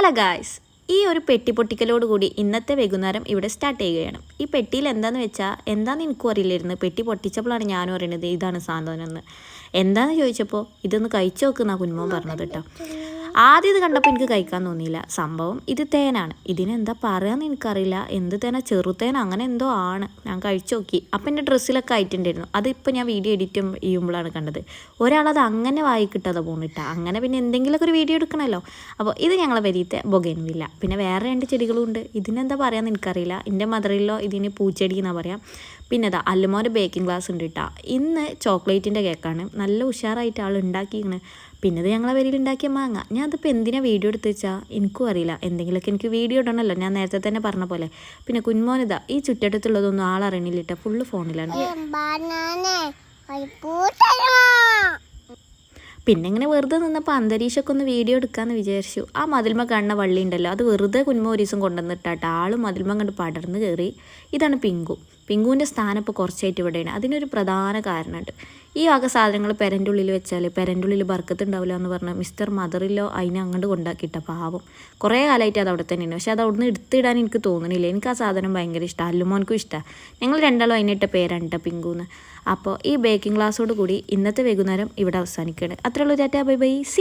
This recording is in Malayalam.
ഹലോ ഗായ്സ്, ഈ ഒരു പെട്ടി പൊട്ടിക്കലോടുകൂടി ഇന്നത്തെ വൈകുന്നേരം ഇവിടെ സ്റ്റാർട്ട് ചെയ്യുകയാണ്. ഈ പെട്ടിയിൽ എന്താണെന്ന് വെച്ചാൽ എന്താണെന്ന് എനിക്കും അറിയില്ലായിരുന്നു. പെട്ടി പൊട്ടിച്ചപ്പോഴാണ് ഞാനും അറിയുന്നത് ഇതാണ് സാധനം എന്ന്. എന്താണെന്ന് ചോദിച്ചപ്പോൾ ഇതൊന്ന് കഴിച്ചു നോക്കുന്നാണ് കുഞ്ഞുമോൻ പറഞ്ഞത് കേട്ടോ. ആദ്യം ഇത് കണ്ടപ്പോൾ എനിക്ക് കഴിക്കാൻ തോന്നിയില്ല. സംഭവം ഇത് തേനാണ്. ഇതിനെന്താ പറയാമെന്ന് എനിക്കറിയില്ല. എന്ത് തേന, ചെറുതേന അങ്ങനെ എന്തോ ആണ്. ഞാൻ കഴിച്ചു നോക്കി. അപ്പം എൻ്റെ ഡ്രസ്സിലൊക്കെ ആയിട്ടുണ്ടായിരുന്നു. അതിപ്പോൾ ഞാൻ വീഡിയോ എഡിറ്റ് ചെയ്യുമ്പോഴാണ് കണ്ടത്. ഒരാളത് അങ്ങനെ വായിക്കിട്ടത് പോണിട്ടാ. അങ്ങനെ പിന്നെ എന്തെങ്കിലുമൊക്കെ ഒരു വീഡിയോ എടുക്കണമല്ലോ. അപ്പോൾ ഇത് ഞങ്ങളെ വരീത്തെ ബൊഗൈൻവില്ല. പിന്നെ വേറെ 2 ചെടികളും ഉണ്ട്. ഇതിനെന്താ പറയാമെന്ന് എനിക്കറിയില്ല. എൻ്റെ മദറിലോ ഇതിന് പൂച്ചെടി എന്നാണ് പറയാം. പിന്നെ അതാ അല്ലുമോൻ്റെ ബേക്കിംഗ് ക്ലാസ് ഉണ്ട് കേട്ടോ. ഇന്ന് ചോക്ലേറ്റിൻ്റെ കേക്കാണ്. നല്ല ഉഷാറായിട്ട് ആൾ ഉണ്ടാക്കിയാണ്. പിന്നെ ഇത് ഞങ്ങളെ വരിയിൽ ഉണ്ടാക്കിയ മാങ്ങ. ഞാൻ അതിപ്പോൾ എന്തിനാണ് വീഡിയോ എടുത്ത് വെച്ചാൽ എനിക്കും അറിയില്ല. എന്തെങ്കിലുമൊക്കെ എനിക്ക് വീഡിയോ ഇടണമല്ലോ, ഞാൻ നേരത്തെ തന്നെ പറഞ്ഞ പോലെ. പിന്നെ കുഞ്ഞുമോനിതാ ഈ ചുറ്റട്ടത്തുള്ളതൊന്നും ആളറിയണില്ല, ഫുള്ള് ഫോണിലാണ്. പിന്നെ ഇങ്ങനെ വെറുതെ നിന്നപ്പോൾ അന്തരീക്ഷമൊക്കെ ഒന്ന് വീഡിയോ എടുക്കാമെന്ന് വിചാരിച്ചു. ആ മതിൽമ കാണുന്ന വള്ളി ഉണ്ടല്ലോ, അത് വെറുതെ കുഞ്ഞുമോ ഒരു ദിവസം കൊണ്ടുവന്നിട്ടാട്ടോ. ആളും മതിൽമ കണ്ട് പടർന്ന് കയറി. ഇതാണ് പിങ്കുവിൻ്റെ സ്ഥാനം ഇപ്പോൾ കുറച്ചായിട്ട് ഇവിടെയാണ്. അതിനൊരു പ്രധാന കാരണമുണ്ട്. ഈ വക സാധനങ്ങൾ പെരൻ്റെ ഉള്ളിൽ വെച്ചാൽ പെരൻ്റെ ഉള്ളിൽ ബർക്കത്ത് ഉണ്ടാവില്ല എന്ന് പറഞ്ഞ് മിസ്റ്റർ മദറിലോ അതിനെ അങ്ങോട്ട് കൊണ്ടാക്കിയിട്ട പാവം. കുറേ കാലമായിട്ട് അത് അവിടെ തന്നെയാണ്. പക്ഷേ അത് അവിടുന്ന് എടുത്തിടാൻ എനിക്ക് തോന്നുന്നില്ല. എനിക്ക് ആ സാധനം ഭയങ്കര ഇഷ്ടമാണ്. അല്ലുമോൻക്കും ഇഷ്ടമാണ്. ഞങ്ങൾ രണ്ടാളും അതിനിട്ട പേരാണ് കേട്ടോ പിങ്കുന്ന്. അപ്പോൾ ഈ ബേക്കിംഗ് ക്ലാസ്സോട് കൂടി ഇന്നത്തെ വൈകുന്നേരം ഇവിടെ അവസാനിക്കുകയാണ്. അത്രയുള്ളൂ. Tata, bye bye, C.